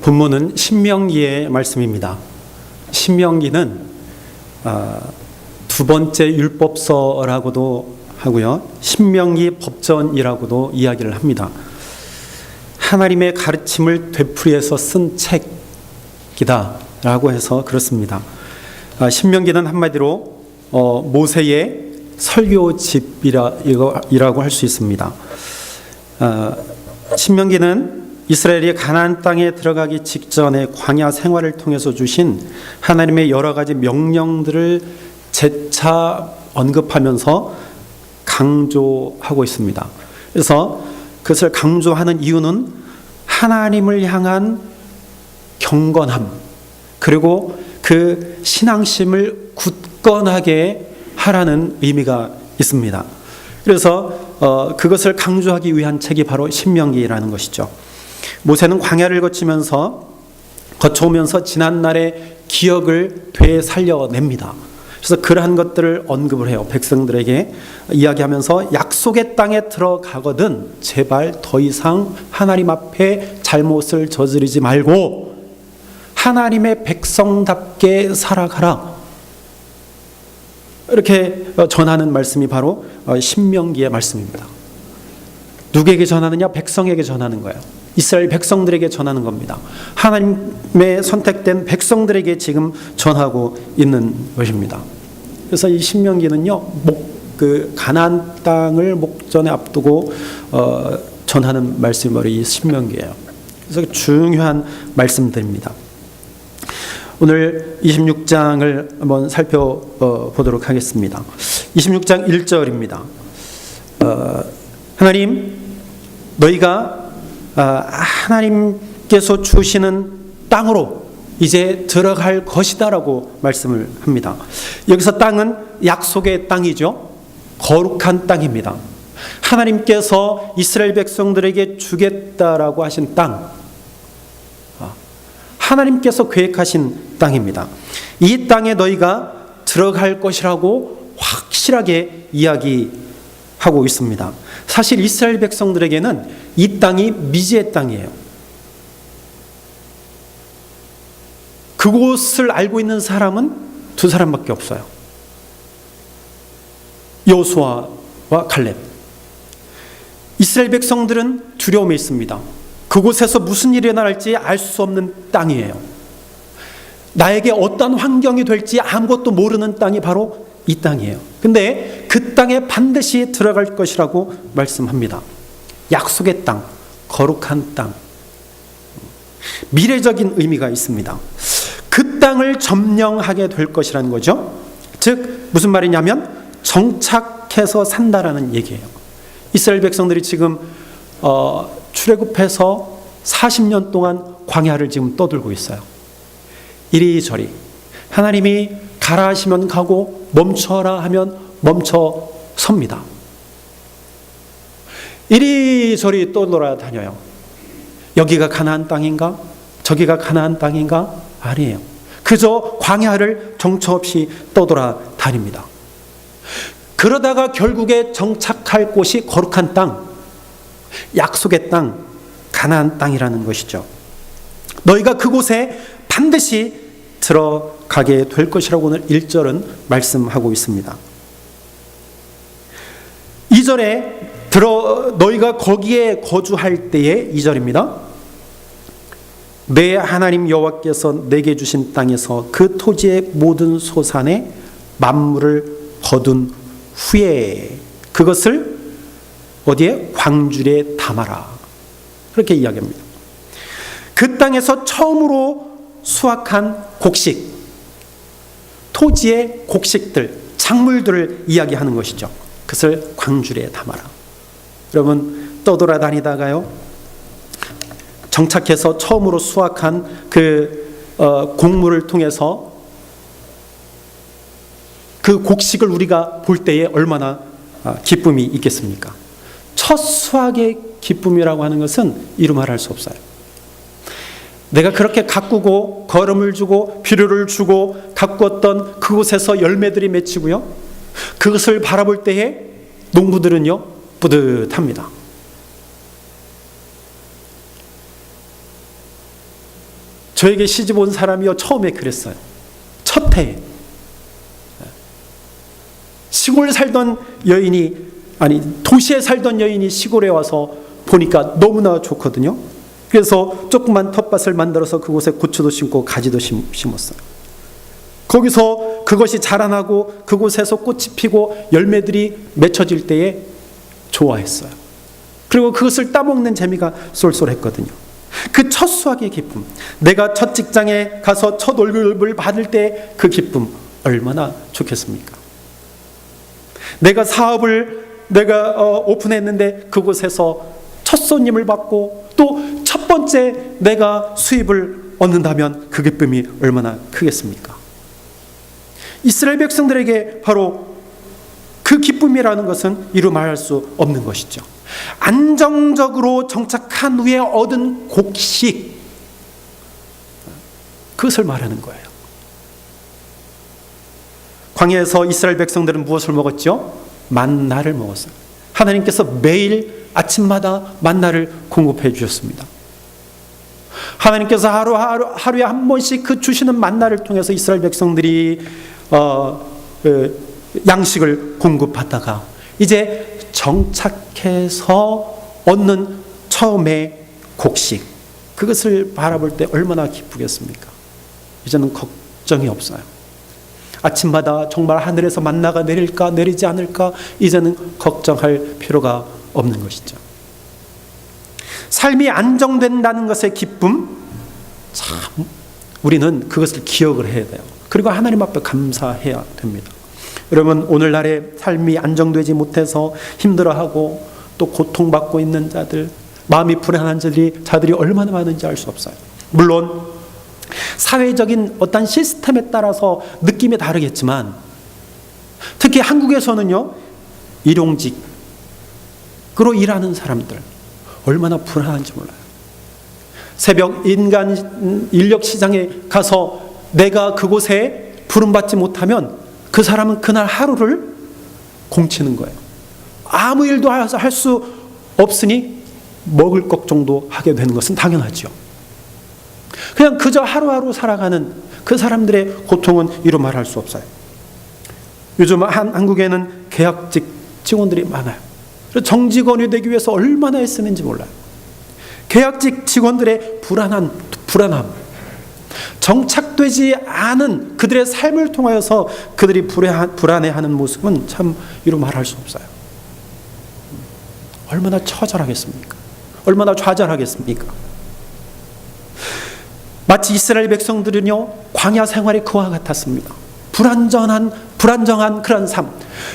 본문은 신명기의 말씀입니다. 신명기는 두 번째 율법서라고도 하고요, 신명기 법전이라고도 이야기를 합니다. 하나님의 가르침을 되풀이해서 쓴 책이다라고 해서 그렇습니다. 신명기는 한마디로 모세의 설교집이라고 할 수 있습니다. 신명기는 이스라엘이 가나안 땅에 들어가기 직전에 광야 생활을 통해서 주신 하나님의 여러 가지 명령들을 재차 언급하면서 강조하고 있습니다. 그래서 그것을 강조하는 이유는 하나님을 향한 경건함, 그리고 그 신앙심을 굳건하게 하라는 의미가 있습니다. 그래서 그것을 강조하기 위한 책이 바로 신명기라는 것이죠. 모세는 광야를 거쳐오면서 지난날의 기억을 되살려냅니다. 그래서 그러한 것들을 언급을 해요. 백성들에게 이야기하면서 약속의 땅에 들어가거든 제발 더 이상 하나님 앞에 잘못을 저지르지 말고 하나님의 백성답게 살아가라, 이렇게 전하는 말씀이 바로 신명기의 말씀입니다. 누구에게 전하느냐? 백성에게 전하는 거예요. 이스라엘 백성들에게 전하는 겁니다. 하나님의 선택된 백성들에게 지금 전하고 있는 것입니다. 그래서 이 신명기는요, 가나안 땅을 목전에 앞두고 전하는 말씀이 바로 이 신명기예요. 그래서 중요한 말씀들입니다. 오늘 26장을 한번 살펴보도록 하겠습니다. 26장 1절입니다. 하나님, 너희가 하나님께서 주시는 땅으로 이제 들어갈 것이다 라고 말씀을 합니다. 여기서 땅은 약속의 땅이죠. 거룩한 땅입니다. 하나님께서 이스라엘 백성들에게 주겠다라고 하신 땅, 하나님께서 계획하신 땅입니다. 이 땅에 너희가 들어갈 것이라고 확실하게 이야기하고 있습니다. 사실 이스라엘 백성들에게는 이 땅이 미지의 땅이에요. 그곳을 알고 있는 사람은 두 사람밖에 없어요. 여호수아와 갈렙. 이스라엘 백성들은 두려움에 있습니다. 그곳에서 무슨 일이 일어날지 알 수 없는 땅이에요. 나에게 어떤 환경이 될지 아무것도 모르는 땅이 바로 이 땅이에요. 근데 그 땅에 반드시 들어갈 것이라고 말씀합니다. 약속의 땅, 거룩한 땅, 미래적인 의미가 있습니다. 그 땅을 점령하게 될 것이라는 거죠. 즉 무슨 말이냐면 정착해서 산다라는 얘기예요. 이스라엘 백성들이 지금 출애굽해서 40년 동안 광야를 지금 떠들고 있어요. 이리저리 하나님이 가라 하시면 가고 멈춰라 하면 멈춰 섭니다. 이리저리 떠돌아다녀요. 여기가 가나안 땅인가? 저기가 가나안 땅인가? 아니에요. 그저 광야를 정처 없이 떠돌아다닙니다. 그러다가 결국에 정착할 곳이 거룩한 땅, 약속의 땅, 가나안 땅이라는 것이죠. 너희가 그곳에 반드시 들어가게 될 것이라고 오늘 1절은 말씀하고 있습니다. 2절에 너희가 거기에 거주할 때의 2절입니다. 내 하나님 여호와께서 내게 주신 땅에서 그 토지의 모든 소산에 만물을 거둔 후에 그것을 어디에? 광주리에 담아라, 그렇게 이야기합니다. 그 땅에서 처음으로 수확한 곡식, 토지의 곡식들, 작물들을 이야기하는 것이죠. 그것을 광주리에 담아라. 여러분 떠돌아다니다가요, 정착해서 처음으로 수확한 그 곡물을 통해서 그 곡식을 우리가 볼 때에 얼마나 기쁨이 있겠습니까? 첫 수확의 기쁨이라고 하는 것은 이루 말할 수 없어요. 내가 그렇게 가꾸고 거름을 주고 비료를 주고 가꾸었던 그곳에서 열매들이 맺히고요, 그것을 바라볼 때에 농부들은요 뿌듯합니다. 저에게 시집 온 사람이요 처음에 그랬어요. 첫 해에 시골 살던 여인이, 아니 도시에 살던 여인이 시골에 와서 보니까 너무나 좋거든요. 그래서 조그만 텃밭을 만들어서 그곳에 고추도 심고 가지도 심었어요. 거기서 그것이 자라나고 그곳에서 꽃이 피고 열매들이 맺혀질 때에 좋아했어요. 그리고 그것을 따먹는 재미가 쏠쏠했거든요. 그 첫 수확의 기쁨, 내가 첫 직장에 가서 첫 월급을 받을 때 그 기쁨 얼마나 좋겠습니까? 내가 사업을 오픈했는데 그곳에서 첫 손님을 받고 또 첫 번째 내가 수입을 얻는다면 그 기쁨이 얼마나 크겠습니까? 이스라엘 백성들에게 바로 그 기쁨이라는 것은 이루 말할 수 없는 것이죠. 안정적으로 정착한 후에 얻은 곡식, 그것을 말하는 거예요. 광야에서 이스라엘 백성들은 무엇을 먹었죠? 만나를 먹었어요. 하나님께서 매일 아침마다 만나를 공급해 주셨습니다. 하나님께서 하루에 한 번씩 그 주시는 만나를 통해서 이스라엘 백성들이 양식을 공급받다가 이제 정착해서 얻는 처음의 곡식, 그것을 바라볼 때 얼마나 기쁘겠습니까? 이제는 걱정이 없어요. 아침마다 정말 하늘에서 만나가 내릴까 내리지 않을까 이제는 걱정할 필요가 없는 것이죠. 삶이 안정된다는 것의 기쁨, 참 우리는 그것을 기억을 해야 돼요. 그리고 하나님 앞에 감사해야 됩니다. 여러분, 오늘날의 삶이 안정되지 못해서 힘들어하고 또 고통받고 있는 자들, 마음이 불안한 자들이 얼마나 많은지 알 수 없어요. 물론 사회적인 어떤 시스템에 따라서 느낌이 다르겠지만, 특히 한국에서는요, 일용직으로 일하는 사람들 얼마나 불안한지 몰라요. 새벽 인간 인력 시장에 가서 내가 그곳에 부름받지 못하면 그 사람은 그날 하루를 공치는 거예요. 아무 일도 할 수 없으니 먹을 것 정도 하게 되는 것은 당연하죠. 그냥 그저 하루하루 살아가는 그 사람들의 고통은 이루 말할 수 없어요. 요즘 한국에는 계약직 직원들이 많아요. 정직원이 되기 위해서 얼마나 애쓰는지 몰라요. 계약직 직원들의 불안함, 정착되지 않은 그들의 삶을 통하여서 그들이 불안해하는 모습은 참 이루 말할 수 없어요. 얼마나 처절하겠습니까? 얼마나 좌절하겠습니까? 마치 이스라엘 백성들은요, 광야 생활이 그와 같았습니다. 불안정한 그런 삶.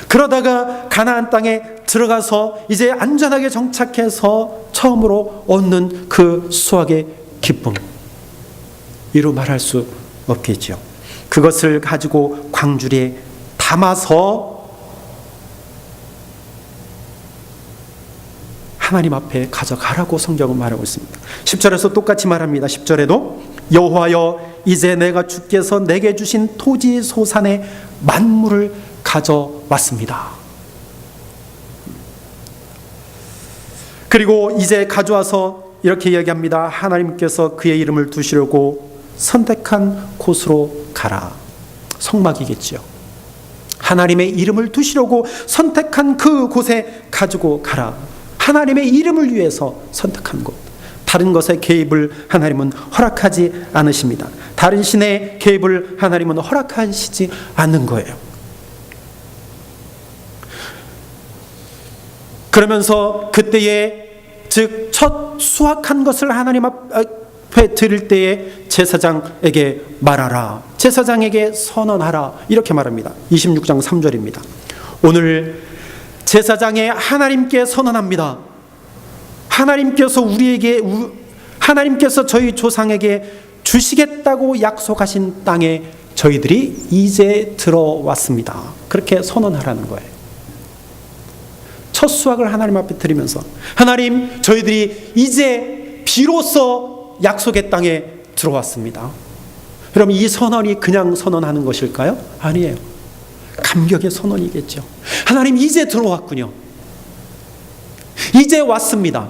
그러다가 가나안 땅에 들어가서 이제 안전하게 정착해서 처음으로 얻는 그 수확의 기쁨, 이루 말할 수 없겠죠. 그것을 가지고 광주리에 담아서 하나님 앞에 가져가라고 성경은 말하고 있습니다. 10절에서 똑같이 말합니다. 10절에도 여호와여, 이제 내가 주께서 내게 주신 토지 소산의 만물을 가져왔습니다. 그리고 이제 가져와서 이렇게 이야기합니다. 하나님께서 그의 이름을 두시려고 선택한 곳으로 가라. 성막이겠죠. 하나님의 이름을 두시려고 선택한 그 곳에 가지고 가라. 하나님의 이름을 위해서 선택한 곳. 다른 것에 개입을 하나님은 허락하지 않으십니다. 다른 신의 개입을 하나님은 허락하시지 않는 거예요. 그러면서 그때에 즉 첫 수확한 것을 하나님 앞에 드릴 때에 제사장에게 말하라, 제사장에게 선언하라, 이렇게 말합니다. 26장 3절입니다. 오늘 제사장에 하나님께 선언합니다. 하나님께서 저희 조상에게 주시겠다고 약속하신 땅에 저희들이 이제 들어왔습니다. 그렇게 선언하라는 거예요. 첫 수확을 하나님 앞에 드리면서, 하나님, 저희들이 이제 비로소 약속의 땅에 들어왔습니다. 그럼 이 선언이 그냥 선언하는 것일까요? 아니에요. 감격의 선언이겠죠. 하나님, 이제 들어왔군요. 이제 왔습니다.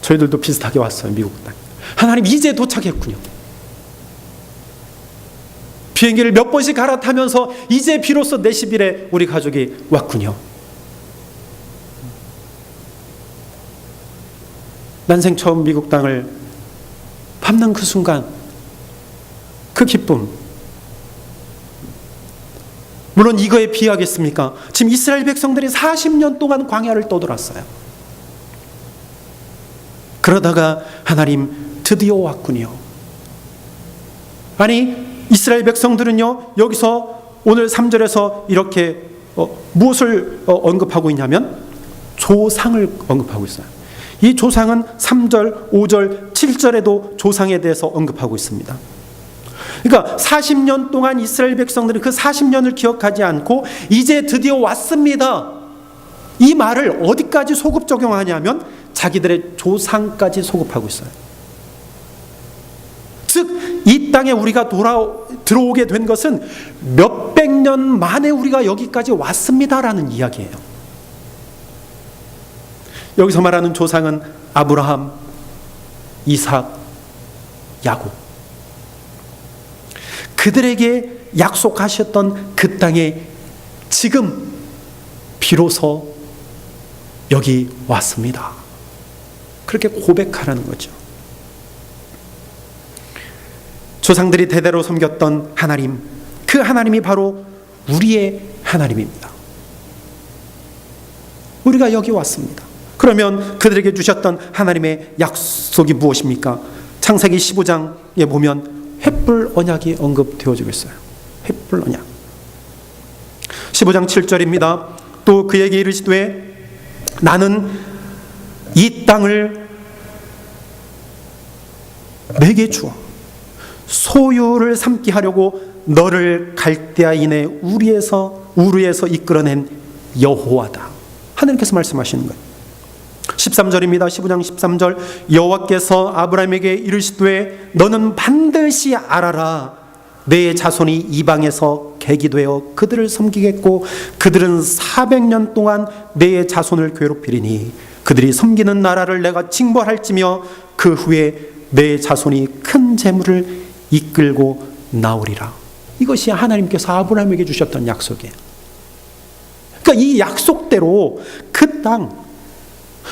저희들도 비슷하게 왔어요. 미국 땅. 하나님 이제 도착했군요. 비행기를 몇 번씩 갈아타면서 이제 비로소 내 10일에 우리 가족이 왔군요. 난생 처음 미국 땅을 밟는 그 순간, 그 기쁨, 물론 이거에 비하겠습니까? 지금 이스라엘 백성들이 40년 동안 광야를 떠돌았어요. 그러다가 하나님 드디어 왔군요. 아니, 이스라엘 백성들은요, 여기서 오늘 3절에서 이렇게 무엇을 언급하고 있냐면 조상을 언급하고 있어요. 이 조상은 3절, 5절, 7절에도 조상에 대해서 언급하고 있습니다. 그러니까 40년 동안 이스라엘 백성들은 그 40년을 기억하지 않고 이제 드디어 왔습니다, 이 말을 어디까지 소급 적용하냐면 자기들의 조상까지 소급하고 있어요. 즉 이 땅에 우리가 들어오게 된 것은 몇백 년 만에 우리가 여기까지 왔습니다라는 이야기예요. 여기서 말하는 조상은 아브라함, 이삭, 야곱, 그들에게 약속하셨던 그 땅에 지금 비로소 여기 왔습니다, 그렇게 고백하라는 거죠. 조상들이 대대로 섬겼던 하나님, 그 하나님이 바로 우리의 하나님입니다. 우리가 여기 왔습니다. 그러면 그들에게 주셨던 하나님의 약속이 무엇입니까? 창세기 15장에 보면 횃불 언약이 언급되어지고 있어요. 횃불 언약. 15장 7절입니다. 또 그에게 이르시되 나는 이 땅을 내게 주어 소유를 삼게 하려고 너를 갈대아인의 우르에서 이끌어낸 여호와다. 하나님께서 말씀하시는 거예요. 13절입니다. 15장 13절. 여호와께서 아브라함에게 이르시되 너는 반드시 알아라. 내 자손이 이방에서 객이 되어 그들을 섬기겠고 그들은 400년 동안 내 자손을 괴롭히리니 그들이 섬기는 나라를 내가 징벌할지며 그 후에 내 자손이 큰 재물을 이끌고 나오리라. 이것이 하나님께서 아브라함에게 주셨던 약속이에요. 그러니까 이 약속대로 그 땅,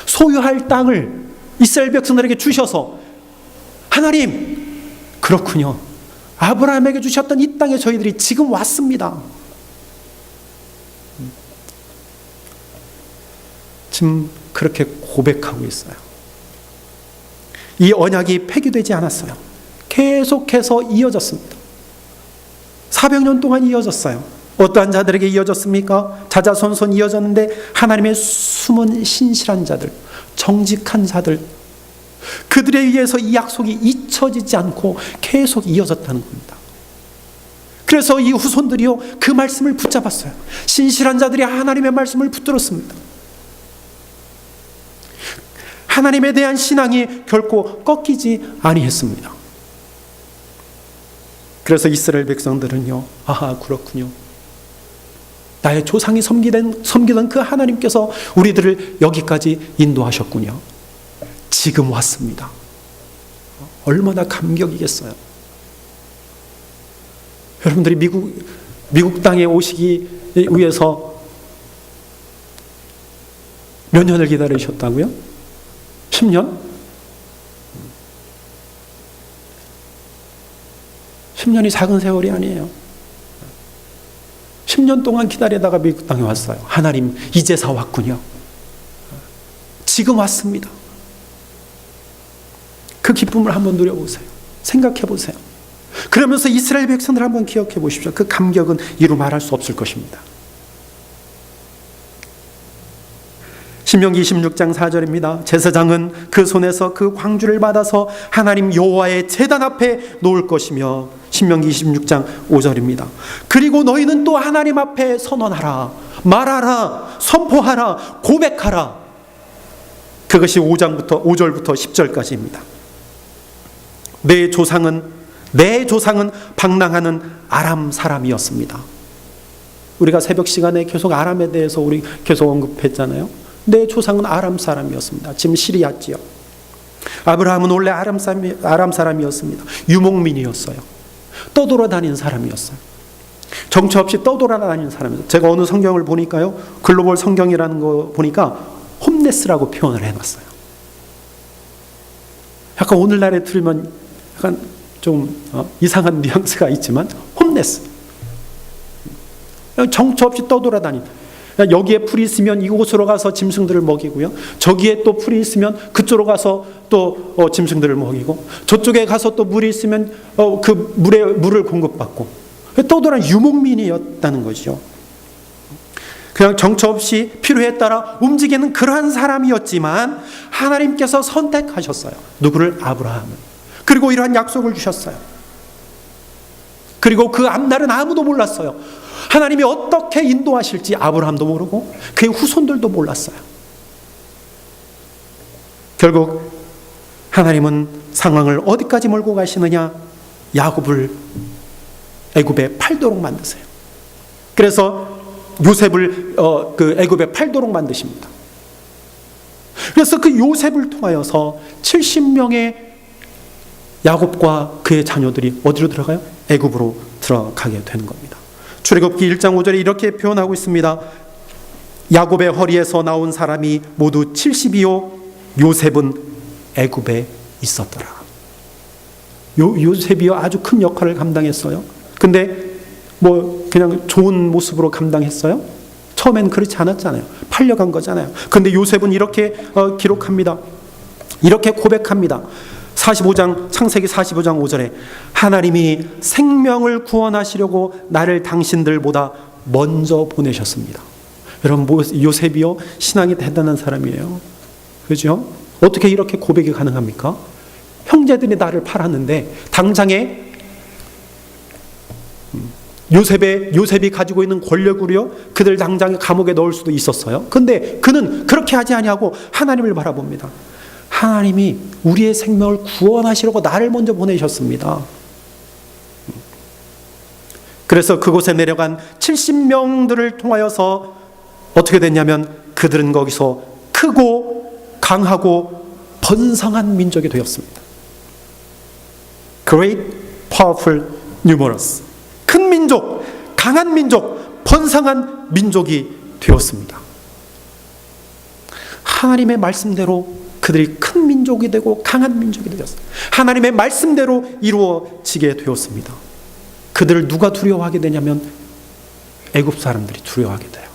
소유할 땅을 이스라엘 백성들에게 주셔서 하나님, 그렇군요, 아브라함에게 주셨던 이 땅에 저희들이 지금 왔습니다. 지금 그렇게 고백하고 있어요. 이 언약이 폐기되지 않았어요. 계속해서 이어졌습니다. 400년 동안 이어졌어요. 어떠한 자들에게 이어졌습니까? 자자손손 이어졌는데 하나님의 숨은 신실한 자들, 정직한 자들, 그들에 의해서 이 약속이 잊혀지지 않고 계속 이어졌다는 겁니다. 그래서 이 후손들이요, 그 말씀을 붙잡았어요. 신실한 자들이 하나님의 말씀을 붙들었습니다. 하나님에 대한 신앙이 결코 꺾이지 아니했습니다. 그래서 이스라엘 백성들은요, 아하, 그렇군요, 나의 조상이 섬기던 그 하나님께서 우리들을 여기까지 인도하셨군요, 지금 왔습니다. 얼마나 감격이겠어요. 여러분들이 미국 땅에 오시기 위해서 몇 년을 기다리셨다고요? 10년? 10년이 작은 세월이 아니에요. 10년 동안 기다리다가 미국 땅에 왔어요. 하나님, 이제서 왔군요. 지금 왔습니다. 그 기쁨을 한번 누려보세요. 생각해 보세요. 그러면서 이스라엘 백성들 한번 기억해 보십시오. 그 감격은 이루 말할 수 없을 것입니다. 신명기 26장 4절입니다. 제사장은 그 손에서 그 광주를 받아서 하나님 여호와의 제단 앞에 놓을 것이며, 신명기 26장 5절입니다. 그리고 너희는 또 하나님 앞에 선언하라, 말하라, 선포하라, 고백하라. 그것이 5절부터 10절까지입니다. 내 조상은 방랑하는 아람 사람이었습니다. 우리가 새벽 시간에 계속 아람에 대해서 우리 계속 언급했잖아요. 내 조상은 아람 사람이었습니다. 지금 시리아 지역. 아브라함은 원래 아람 사람이었습니다. 유목민이었어요. 떠돌아다니는 사람이었어요. 정처 없이 떠돌아다니는 사람이었어요. 제가 어느 성경을 보니까요, 글로벌 성경이라는 거 보니까 홈레스라고 표현을 해놨어요. 약간 오늘날에 들으면 약간 좀 이상한 뉘앙스가 있지만 홈레스. 정처 없이 떠돌아다니는. 여기에 풀이 있으면 이곳으로 가서 짐승들을 먹이고요. 저기에 또 풀이 있으면 그쪽으로 가서 또 짐승들을 먹이고, 저쪽에 가서 또 물이 있으면 그 물을 공급받고, 떠돌아다니는 유목민이었다는 거죠. 그냥 정처 없이 필요에 따라 움직이는 그러한 사람이었지만 하나님께서 선택하셨어요. 누구를? 아브라함을. 그리고 이러한 약속을 주셨어요. 그리고 그 앞날은 아무도 몰랐어요. 하나님이 어떻게 인도하실지 아브라함도 모르고 그의 후손들도 몰랐어요. 결국 하나님은 상황을 어디까지 몰고 가시느냐? 야곱을 애굽에 팔도록 만드세요. 그래서 요셉을 그 애굽에 팔도록 만드십니다. 그래서 그 요셉을 통하여서 70명의 야곱과 그의 자녀들이 어디로 들어가요? 애굽으로 들어가게 되는 겁니다. 출애굽기 1장 5절에 이렇게 표현하고 있습니다. 야곱의 허리에서 나온 사람이 모두 70이요 요셉은 애굽에 있었더라. 요셉이요 아주 큰 역할을 감당했어요. 근데 뭐 그냥 좋은 모습으로 감당했어요? 처음엔 그렇지 않았잖아요. 팔려간 거잖아요. 근데 요셉은 이렇게 기록합니다. 이렇게 고백합니다. 창세기 45장 5절에 하나님이 생명을 구원하시려고 나를 당신들보다 먼저 보내셨습니다. 여러분, 요셉이요 신앙이 대단한 사람이에요. 그죠? 어떻게 이렇게 고백이 가능합니까? 형제들이 나를 팔았는데 당장에 요셉이 가지고 있는 권력으로요 그들 당장에 감옥에 넣을 수도 있었어요. 근데 그는 그렇게 하지 아니하고 하나님을 바라봅니다. 하나님이 우리의 생명을 구원하시려고 나를 먼저 보내셨습니다. 그래서 그곳에 내려간 70명들을 통하여서 어떻게 됐냐면 그들은 거기서 크고 강하고 번성한 민족이 되었습니다. Great, powerful, numerous. 큰 민족, 강한 민족, 번성한 민족이 되었습니다. 하나님의 말씀대로 그들이 큰 민족이 되고 강한 민족이 되었습니다. 하나님의 말씀대로 이루어지게 되었습니다. 그들을 누가 두려워하게 되냐면 애굽 사람들이 두려워하게 돼요.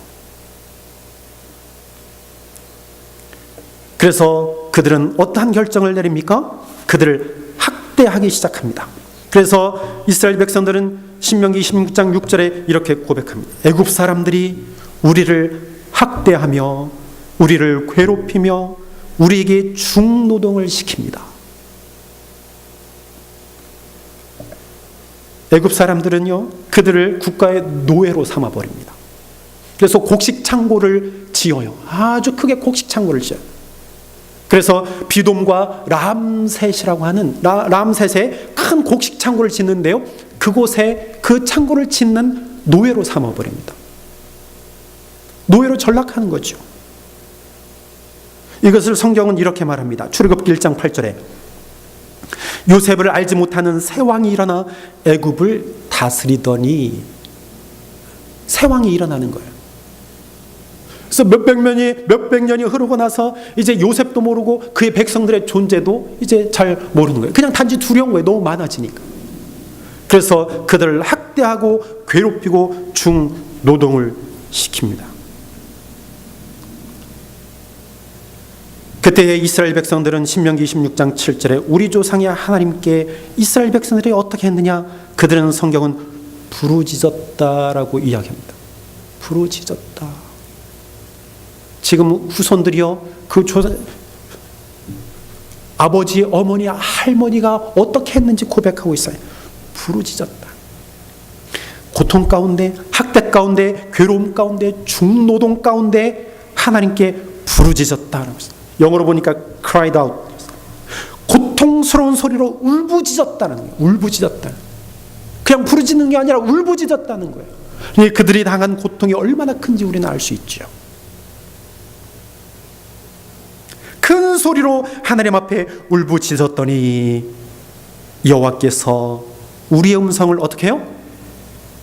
그래서 그들은 어떠한 결정을 내립니까? 그들을 학대하기 시작합니다. 그래서 이스라엘 백성들은 신명기 26장 6절에 이렇게 고백합니다. 애굽 사람들이 우리를 학대하며 우리를 괴롭히며 우리에게 중노동을 시킵니다. 애굽 사람들은요 그들을 국가의 노예로 삼아버립니다. 그래서 곡식 창고를 지어요. 아주 크게 곡식 창고를 지어요. 그래서 비돔과 람셋이라고 하는 람셋에 큰 곡식 창고를 짓는데요, 그곳에 그 창고를 짓는 노예로 삼아버립니다. 노예로 전락하는 거죠. 이것을 성경은 이렇게 말합니다. 출애굽기 1장 8절에 요셉을 알지 못하는 새 왕이 일어나 애굽을 다스리더니, 새 왕이 일어나는 거예요. 그래서 몇백 년이 흐르고 나서 이제 요셉도 모르고 그의 백성들의 존재도 이제 잘 모르는 거예요. 그냥 단지 두려운 거예요. 너무 많아지니까. 그래서 그들을 학대하고 괴롭히고 중노동을 시킵니다. 그때의 이스라엘 백성들은 신명기 26장 7절에 우리 조상의 하나님께 이스라엘 백성들이 어떻게 했느냐? 그들은 성경은 부르짖었다라고 이야기합니다. 부르짖었다. 지금 후손들이요, 그 아버지, 어머니, 할머니가 어떻게 했는지 고백하고 있어요. 부르짖었다. 고통 가운데, 학대 가운데, 괴로움 가운데, 중노동 가운데 하나님께 부르짖었다라고 했어요. 영어로 보니까 cried out. 고통스러운 소리로 울부짖었다는 거예요. 울부짖었다. 그냥 부르짖는 게 아니라 울부짖었다는 거예요. 그들이 당한 고통이 얼마나 큰지 우리는 알 수 있죠. 큰 소리로 하나님 앞에 울부짖었더니 여호와께서 우리의 음성을 어떻게 해요?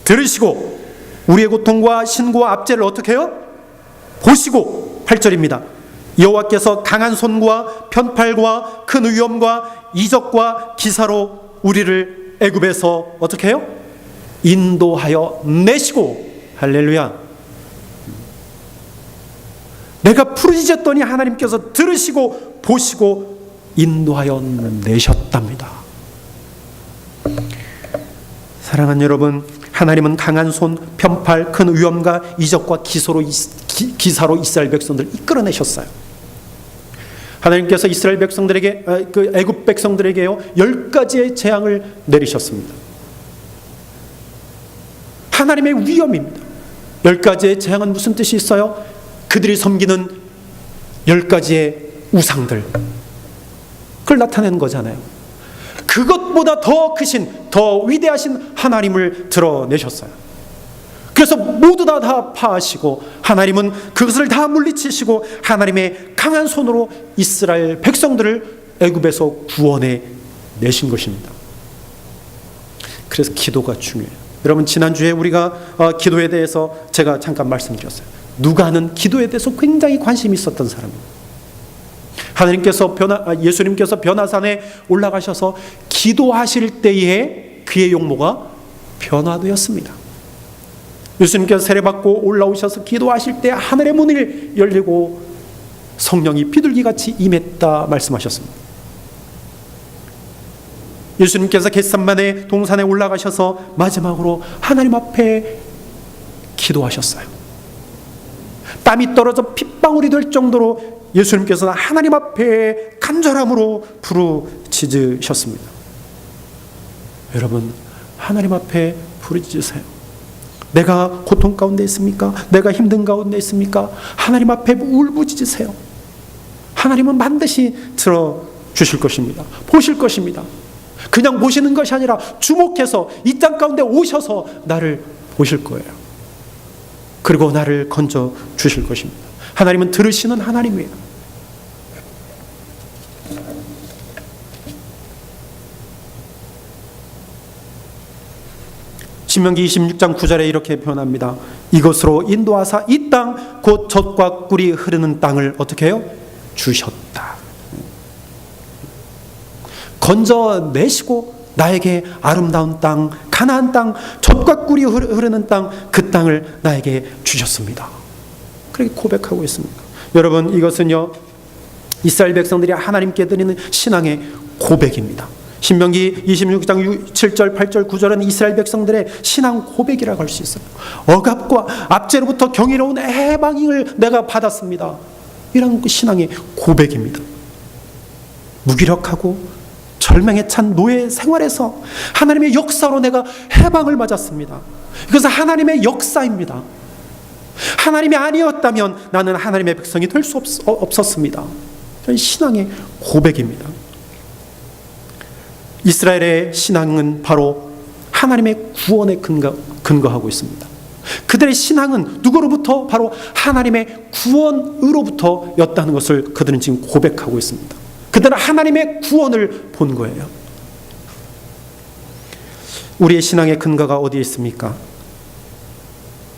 들으시고 우리의 고통과 신고와 압제를 어떻게 해요? 보시고 8절입니다. 여호와께서 강한 손과 편팔과 큰 위엄과 이적과 기사로 우리를 애굽에서 어떻게 해요? 인도하여 내시고. 할렐루야. 내가 부르짖었더니 하나님께서 들으시고 보시고 인도하여 내셨답니다. 사랑하는 여러분, 하나님은 강한 손, 편팔, 큰 위엄과 이적과 기사로 이스라엘 백성들을 이끌어내셨어요. 하나님께서 이스라엘 백성들에게, 애굽 백성들에게요 10가지의 재앙을 내리셨습니다. 하나님의 위엄입니다. 10가지의 재앙은 무슨 뜻이 있어요? 그들이 섬기는 10가지의 우상들, 그걸 나타내는 거잖아요. 그것보다 더 크신, 더 위대하신 하나님을 드러내셨어요. 그래서 모두 다 파하시고 하나님은 그것을 다 물리치시고 하나님의 강한 손으로 이스라엘 백성들을 애굽에서 구원해 내신 것입니다. 그래서 기도가 중요해요. 여러분, 지난주에 우리가 기도에 대해서 제가 잠깐 말씀드렸어요. 누가는 기도에 대해서 굉장히 관심이 있었던 사람입니다. 예수님께서 변화산에 올라가셔서 기도하실 때에 그의 용모가 변화되었습니다. 예수님께서 세례받고 올라오셔서 기도하실 때 하늘의 문이 열리고 성령이 비둘기같이 임했다 말씀하셨습니다. 예수님께서 겟셋마네 동산에 올라가셔서 마지막으로 하나님 앞에 기도하셨어요. 땀이 떨어져 핏방울이 될 정도로 예수님께서는 하나님 앞에 간절함으로 부르짖으셨습니다. 여러분, 하나님 앞에 부르짖으세요. 내가 고통 가운데 있습니까? 내가 힘든 가운데 있습니까? 하나님 앞에 울부짖으세요. 하나님은 반드시 들어주실 것입니다. 보실 것입니다. 그냥 보시는 것이 아니라 주목해서 이 땅 가운데 오셔서 나를 보실 거예요. 그리고 나를 건져 주실 것입니다. 하나님은 들으시는 하나님이에요. 신명기 26장 9절에 이렇게 표현합니다. 이것으로 인도하사 이 땅 곧 젖과 꿀이 흐르는 땅을 어떻게 해요? 주셨다. 건져내시고 나에게 아름다운 땅, 가나안 땅, 젖과 꿀이 흐르는 땅, 그 땅을 나에게 주셨습니다. 그렇게 고백하고 있습니다. 여러분, 이것은요 이스라엘 백성들이 하나님께 드리는 신앙의 고백입니다. 신명기 26장 7절, 8절, 9절은 이스라엘 백성들의 신앙 고백이라고 할 수 있어요. 억압과 압제로부터 경이로운 해방을 내가 받았습니다. 이런 신앙의 고백입니다. 무기력하고 절망에 찬 노예 생활에서 하나님의 역사로 내가 해방을 맞았습니다. 이것은 하나님의 역사입니다. 하나님이 아니었다면 나는 하나님의 백성이 될 수 없었습니다. 신앙의 고백입니다. 이스라엘의 신앙은 바로 하나님의 구원에 근거하고 있습니다. 그들의 신앙은 누구로부터? 바로 하나님의 구원으로부터였다는 것을 그들은 지금 고백하고 있습니다. 그들은 하나님의 구원을 본 거예요. 우리의 신앙의 근거가 어디에 있습니까?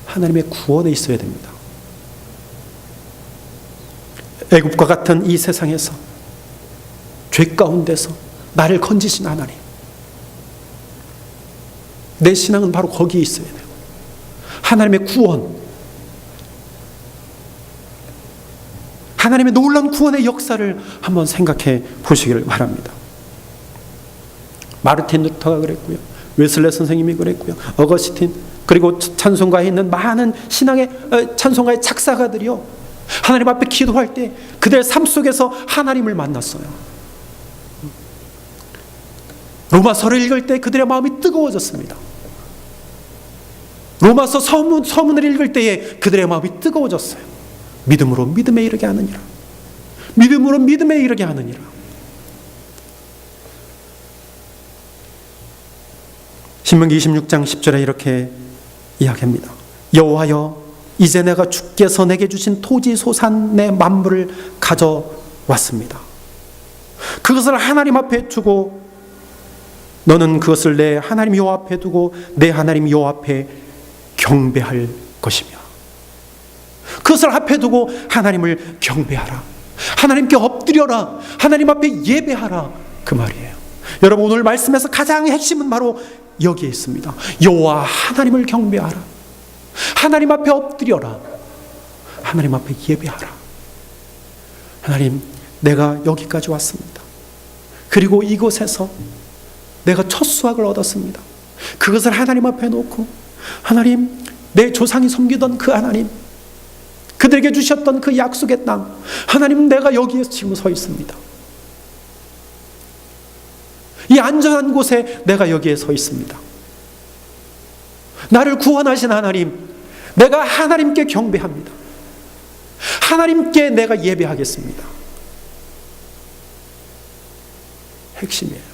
하나님의 구원에 있어야 됩니다. 애굽과 같은 이 세상에서 죄 가운데서 나를 건지신 하나님, 내 신앙은 바로 거기에 있어야 돼요. 하나님의 구원, 하나님의 놀라운 구원의 역사를 한번 생각해 보시기를 바랍니다. 마르틴 루터가 그랬고요, 웨슬레 선생님이 그랬고요, 어거스틴, 그리고 찬송가에 있는 많은 신앙의 찬송가의 작사가들이요, 하나님 앞에 기도할 때 그들의 삶 속에서 하나님을 만났어요. 로마서를 읽을 때 그들의 마음이 뜨거워졌습니다. 로마서 서문을 읽을 때에 그들의 마음이 뜨거워졌어요. 믿음으로 믿음에 이르게 하느니라. 믿음으로 믿음에 이르게 하느니라. 신명기 26장 10절에 이렇게 이야기합니다. 여호와여, 이제 내가 주께서 내게 주신 토지 소산 내 만물을 가져 왔습니다. 그것을 하나님 앞에 두고 너는 그것을 내 하나님 여호와 앞에 두고 내 하나님 여호와 앞에 경배할 것이며, 그것을 앞에 두고 하나님을 경배하라, 하나님께 엎드려라, 하나님 앞에 예배하라, 그 말이에요. 여러분, 오늘 말씀에서 가장 핵심은 바로 여기에 있습니다. 여호와 하나님을 경배하라, 하나님 앞에 엎드려라, 하나님 앞에 예배하라. 하나님, 내가 여기까지 왔습니다. 그리고 이곳에서 내가 첫 수확을 얻었습니다. 그것을 하나님 앞에 놓고, 하나님, 내 조상이 섬기던 그 하나님, 그들에게 주셨던 그 약속의 땅, 하나님, 내가 여기에 지금 서 있습니다. 이 안전한 곳에 내가 여기에 서 있습니다. 나를 구원하신 하나님, 내가 하나님께 경배합니다. 하나님께 내가 예배하겠습니다. 핵심이에요.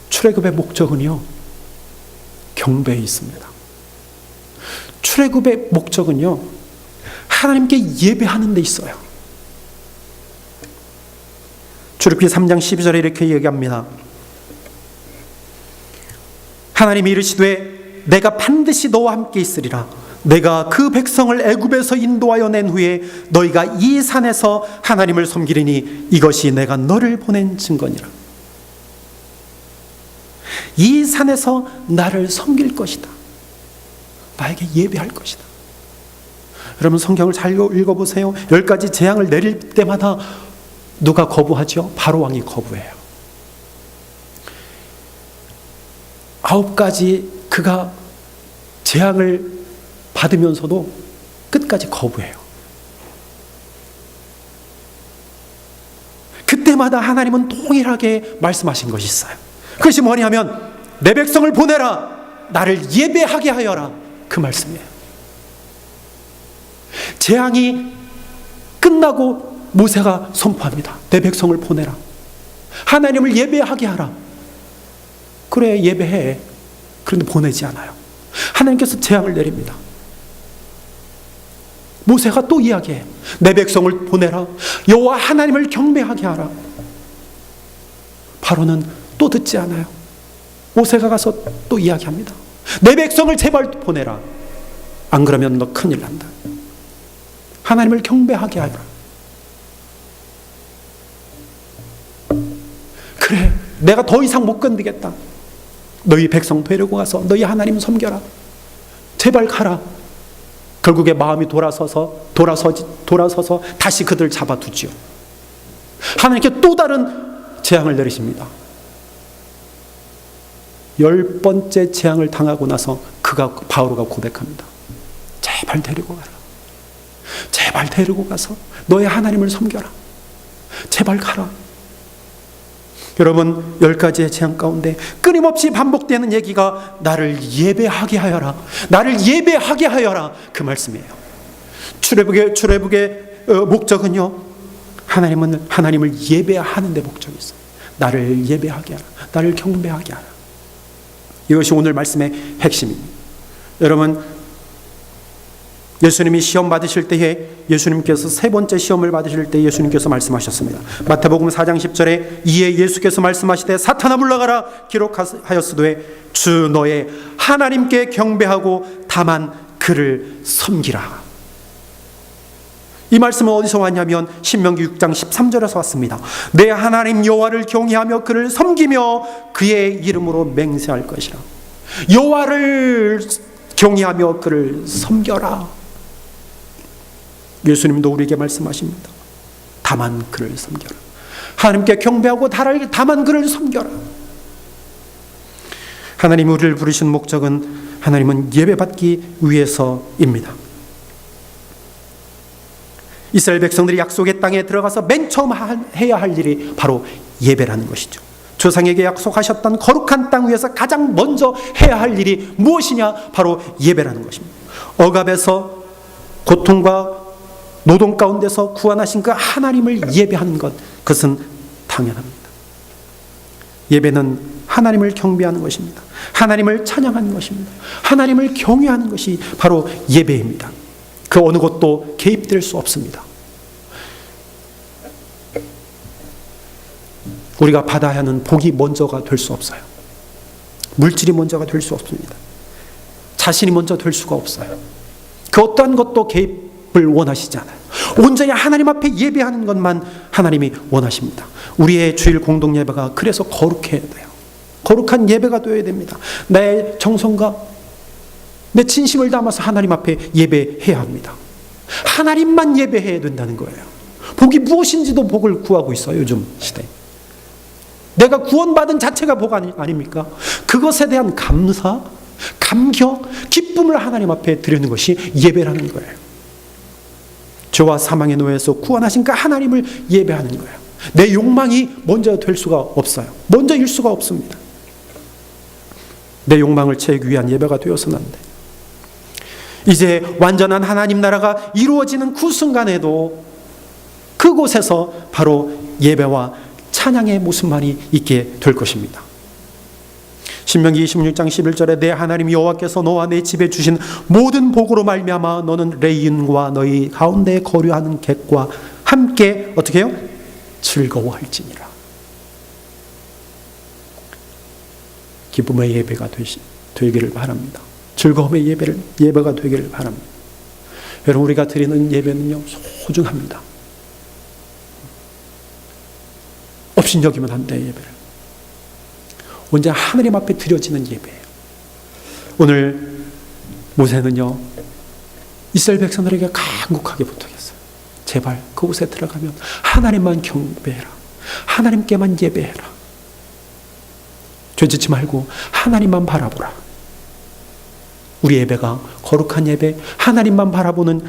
출애굽의 목적은요, 경배에 있습니다. 출애굽의 목적은요, 하나님께 예배하는 데 있어요. 출애굽기 3장 12절에 이렇게 얘기합니다. 하나님이 이르시되 내가 반드시 너와 함께 있으리라. 내가 그 백성을 애굽에서 인도하여 낸 후에 너희가 이 산에서 하나님을 섬기리니 이것이 내가 너를 보낸 증거니라. 이 산에서 나를 섬길 것이다. 나에게 예배할 것이다. 여러분, 성경을 잘 읽어보세요. 10가지 재앙을 내릴 때마다 누가 거부하죠? 바로왕이 거부해요. 9가지 그가 재앙을 받으면서도 끝까지 거부해요. 그때마다 하나님은 동일하게 말씀하신 것이 있어요. 그것이 뭐냐면, 내 백성을 보내라, 나를 예배하게 하여라, 그 말씀이에요. 재앙이 끝나고 모세가 선포합니다. 내 백성을 보내라, 하나님을 예배하게 하라. 그래, 예배해. 그런데 보내지 않아요. 하나님께서 재앙을 내립니다. 모세가 또 이야기해요. 내 백성을 보내라, 여호와 하나님을 경배하게 하라. 바로는 또 듣지 않아요. 모세가 가서 또 이야기합니다. 내 백성을 제발 보내라, 안 그러면 너 큰일 난다. 하나님을 경배하게 하라. 그래, 내가 더 이상 못 견디겠다. 너희 백성 데리고 가서 너희 하나님 섬겨라. 제발 가라. 결국에 마음이 돌아서서 다시 그들 잡아두지요. 하나님께 또 다른 재앙을 내리십니다. 10번째 재앙을 당하고 나서 바오로가 고백합니다. 제발 데리고 가라. 제발 데리고 가서 너의 하나님을 섬겨라. 제발 가라. 여러분, 10가지의 재앙 가운데 끊임없이 반복되는 얘기가 나를 예배하게 하여라, 나를 예배하게 하여라, 그 말씀이에요. 출애굽의 목적은요, 하나님을 예배하는 데 목적이 있어요. 나를 예배하게 하라, 나를 경배하게 하라. 이것이 오늘 말씀의 핵심입니다. 여러분, 예수님이 시험 받으실 때에 예수님께서 3번째 시험을 받으실 때 예수님께서 말씀하셨습니다. 마태복음 4장 10절에 이에 예수께서 말씀하시되 사탄아 물러가라 기록하였으되 주 너의 하나님께 경배하고 다만 그를 섬기라. 이 말씀은 어디서 왔냐면 신명기 6장 13절에서 왔습니다. 내 하나님 여호와를 경외하며 그를 섬기며 그의 이름으로 맹세할 것이라. 여호와를 경외하며 그를 섬겨라. 예수님도 우리에게 말씀하십니다. 다만 그를 섬겨라. 하나님께 경배하고 다만 그를 섬겨라. 하나님이 우리를 부르신 목적은 하나님은 예배받기 위해서입니다. 이스라엘 백성들이 약속의 땅에 들어가서 맨 처음 해야 할 일이 바로 예배라는 것이죠. 조상에게 약속하셨던 거룩한 땅 위에서 가장 먼저 해야 할 일이 무엇이냐? 바로 예배라는 것입니다. 억압에서 고통과 노동 가운데서 구원하신 그 하나님을 예배하는 것, 그것은 당연합니다. 예배는 하나님을 경배하는 것입니다. 하나님을 찬양하는 것입니다. 하나님을 경외하는 것이 바로 예배입니다. 그 어느 것도 개입될 수 없습니다. 우리가 받아야 하는 복이 먼저가 될 수 없어요. 물질이 먼저가 될 수 없습니다. 자신이 먼저 될 수가 없어요. 그 어떠한 것도 개입을 원하시지 않아요. 온전히 하나님 앞에 예배하는 것만 하나님이 원하십니다. 우리의 주일 공동 예배가 그래서 거룩해야 돼요. 거룩한 예배가 되어야 됩니다. 내 정성과 내 진심을 담아서 하나님 앞에 예배해야 합니다. 하나님만 예배해야 된다는 거예요. 복이 무엇인지도 복을 구하고 있어요. 요즘 시대. 내가 구원받은 자체가 복 아닙니까? 그것에 대한 감사, 감격, 기쁨을 하나님 앞에 드리는 것이 예배라는 거예요. 죄와 사망의 노예에서 구원하신 그 하나님을 예배하는 거예요. 내 욕망이 먼저 될 수가 없어요. 먼저일 수가 없습니다. 내 욕망을 채우기 위한 예배가 되어서는 안 돼. 이제 완전한 하나님 나라가 이루어지는 그 순간에도 그곳에서 바로 예배와 찬양의 모습만이 있게 될 것입니다. 신명기 26장 11절에 내 하나님 여호와께서 너와 내 집에 주신 모든 복으로 말미암아 너는 레인과 너희 가운데 거류하는 객과 함께 어떻게 해요? 즐거워할지니라. 기쁨의 예배가 되기를 바랍니다. 즐거움의 예배가 되기를 바랍니다. 여러분, 우리가 드리는 예배는요, 소중합니다. 업신여기면 안 돼요. 예배를 언제 하나님 앞에 드려지는 예배예요. 오늘 모세는요, 이스라엘 백성들에게 간곡하게 부탁했어요. 제발 그곳에 들어가면 하나님만 경배해라. 하나님께만 예배해라. 죄짓지 말고 하나님만 바라보라. 우리 예배가 거룩한 예배, 하나님만 바라보는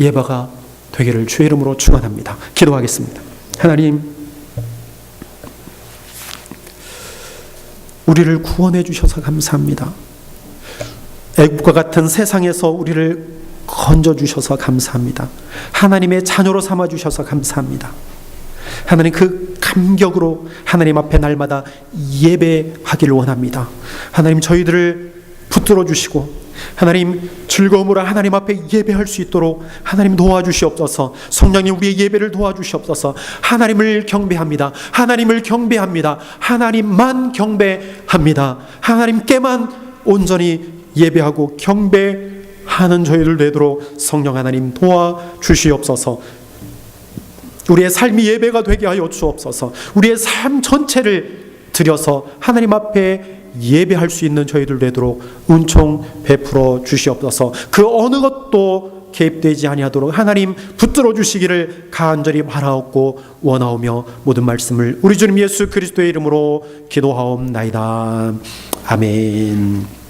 예배가 되기를 주의 이름으로 축원합니다. 기도하겠습니다. 하나님, 우리를 구원해 주셔서 감사합니다. 애국과 같은 세상에서 우리를 건져 주셔서 감사합니다. 하나님의 자녀로 삼아 주셔서 감사합니다. 하나님, 그 감격으로 하나님 앞에 날마다 예배하기를 원합니다. 하나님, 저희들을 붙들어 주시고 하나님, 즐거움으로 하나님 앞에 예배할 수 있도록 하나님 도와주시옵소서. 성령님, 우리의 예배를 도와주시옵소서. 하나님을 경배합니다. 하나님을 경배합니다. 하나님만 경배합니다. 하나님께만 온전히 예배하고 경배하는 저희들 되도록 성령 하나님 도와주시옵소서. 우리의 삶이 예배가 되게 하여 주옵소서. 우리의 삶 전체를 들여서 하나님 앞에 예배할 수 있는 저희들 되도록 은총 베풀어 주시옵소서. 그 어느 것도 개입되지 아니하도록 하나님 붙들어 주시기를 간절히 바라옵고 원하오며 모든 말씀을 우리 주님 예수 그리스도의 이름으로 기도하옵나이다. 아멘.